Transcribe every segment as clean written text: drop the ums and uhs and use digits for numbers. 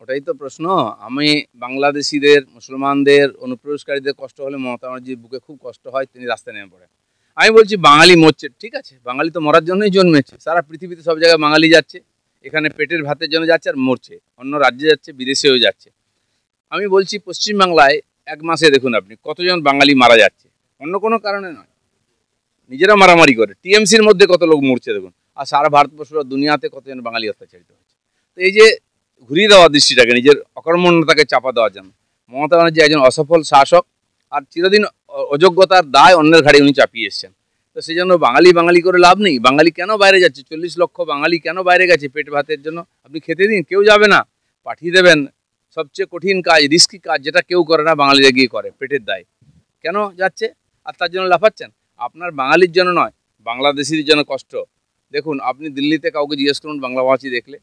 ওটাই তো প্রশ্ন। আমি বাংলাদেশিদের, মুসলমানদের, অনুপ্রবেশকারীদের কষ্ট হলে মমতা ব্যানার্জির বুকে খুব কষ্ট হয়, তিনি রাস্তায় নেমে পড়েন। আমি বলছি বাঙালি মরছে, ঠিক আছে, বাঙালি তো মরার জন্যই জন্মেছে। সারা পৃথিবীতে সব জায়গায় বাঙালি যাচ্ছে, এখানে পেটের ভাতের জন্য যাচ্ছে আর মরছে, অন্য রাজ্যে যাচ্ছে, বিদেশেও যাচ্ছে। আমি বলছি পশ্চিমবাংলায় 1 মাসে দেখুন আপনি কতজন বাঙালি মারা যাচ্ছে, অন্য কোনো কারণে নয়, নিজেরা মারামারি করে। টিএমসির মধ্যে কত লোক মরছে দেখুন, আর সারা ভারতবর্ষ দুনিয়াতে কতজন বাঙালি অত্যাচারিত হচ্ছে। তো এই যে ঘুরিয়ে দেওয়া দৃষ্টিটাকে, নিজের অকর্মণ্যতাকে চাপা দেওয়ার জন্য মমতা ব্যানার্জি একজন অসফল শাসক, আর চিরদিন অযোগ্যতার দায় অন্যের ঘাড়ে উনি চাপিয়ে এসছেন। তো সেই জন্য বাঙালি বাঙালি করে লাভ নেই। বাঙালি কেন বাইরে যাচ্ছে? 40 লক্ষ বাঙালি কেন বাইরে গেছে? পেট ভাতের জন্য। আপনি খেতে দিন, কেউ যাবে না, পাঠিয়ে দেবেন। সবচেয়ে কঠিন কাজ, রিস্কি কাজ, যেটা কেউ করে না, বাঙালিরা গিয়ে করে পেটের দায়। কেন যাচ্ছে? আর তার জন্য লাফাচ্ছেন। আপনার বাঙালির জন্য নয়, বাংলাদেশির জন্য কষ্ট। দেখুন, আপনি দিল্লিতে কাউকে জিজ্ঞেস করুন বাংলাভাষী দেখলে,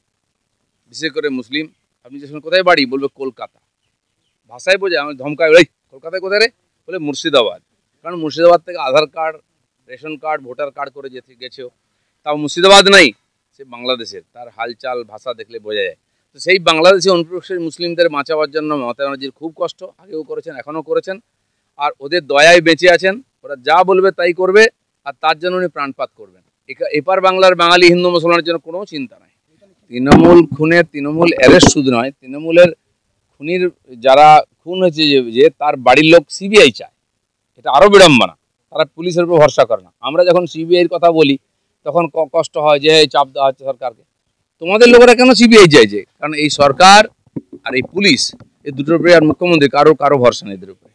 বিশেষ করে মুসলিম, আপনি যে কোথায় বাড়ি, বলবে কলকাতা। ভাষায় বোঝে, আমি ধমকায়, ওই কলকাতায় কোথায় রে? বলে মুর্শিদাবাদ। কারণ মুর্শিদাবাদ থেকে Aadhaar card, ration card, voter card করে গেছেও, তাও মুর্শিদাবাদ নাই, সে বাংলাদেশের। তার হালচাল, ভাষা দেখলে বোঝা যায়। তো সেই বাংলাদেশি অনুপ্রবেশকারী মুসলিমদের বাঁচাবার জন্য মমতা ব্যানার্জির খুব কষ্ট, আগেও করেছেন, এখনও করেছেন। আর ওদের দয়ায় বেঁচে আছেন, ওরা যা বলবে তাই করবে, আর তার জন্য উনি প্রাণপাত করবেন। এপার বাংলার বাঙালি হিন্দু মুসলমানের জন্য কোনো চিন্তা নাই। তৃণমূল খুনের, তৃণমূল অ্যারেস্ট শুধু নয়, তৃণমূলের খুনির যারা খুন হয়েছে, যে তার বাড়ির লোক সিবিআই চায়, এটা আরও বিড়ম্বনা। তারা পুলিশের উপর ভরসা করে না। আমরা যখন সিবিআইয়ের কথা বলি তখন কষ্ট হয় যে চাপ দেওয়া হচ্ছে সরকারকে। তোমাদের লোকেরা কেন সিবিআই চাইছে? কারণ এই সরকার আর এই পুলিশ, এই দুটোর উপরে আর মুখ্যমন্ত্রী কারো ভরসা নেই এদের উপরে।